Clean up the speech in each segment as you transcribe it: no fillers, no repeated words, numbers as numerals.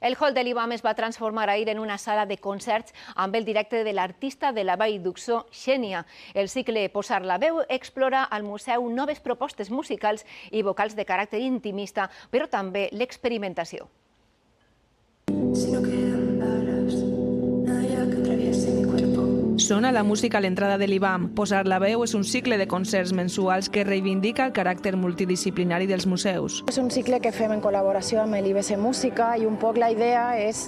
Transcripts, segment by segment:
El hall de l'IBAM es va transformar ahir en una sala de concerts amb el directe de l'artista de la Vall d'Uixó, Xènia. El cicle Posar la veu explora al museu noves propostes musicals i vocals de caràcter intimista, però també l'experimentació. Sona la música a l'entrada de l'IBAM. Posar la veu és un cicle de concerts mensuals que reivindica el caràcter multidisciplinari dels museus. És un cicle que fem en col·laboració amb l'IBC Música i un poc la idea és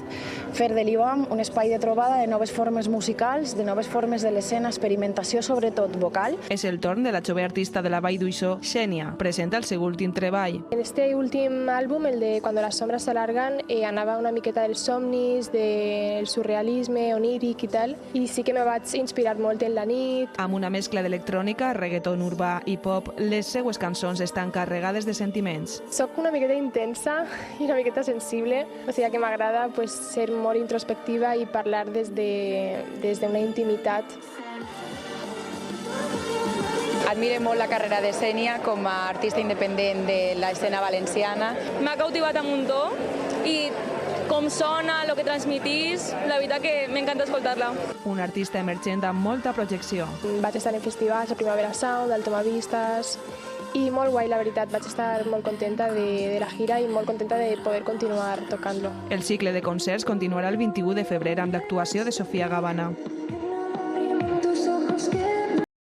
fer de l'IBAM un espai de trobada de noves formes musicals, de noves formes de l'escena, experimentació sobretot vocal. És el torn de la jove artista de la Vall d'Uixó, Xènia. Presenta el seu últim treball. En este últim àlbum, el de Cuando las sombras se alargan, anava una miqueta dels somnis, del surrealisme, oníric i tal, i sí que me vaig inspirat molt en la nit. Amb una mescla d'electrònica, reggaeton urbà i pop, les seues cançons estan carregades de sentiments. Soc una miqueta intensa i una miqueta sensible, o sigui que m'agrada ser molt introspectiva i parlar des d'una intimitat. Admire molt la carrera de Xènia com a artista independent de l'escena valenciana. M'ha cautivat un muntó i com sona, el que transmitís, la veritat que m'encanta escoltar-la. Un artista emergent amb molta projecció. Vaig estar en festivals, a Primavera Sound, al Tomavistas, i molt guai, la veritat. Vaig estar molt contenta de la gira i molt contenta de poder continuar tocant-lo. El cicle de concerts continuarà el 21 de febrer amb l'actuació de Sofia Gavana.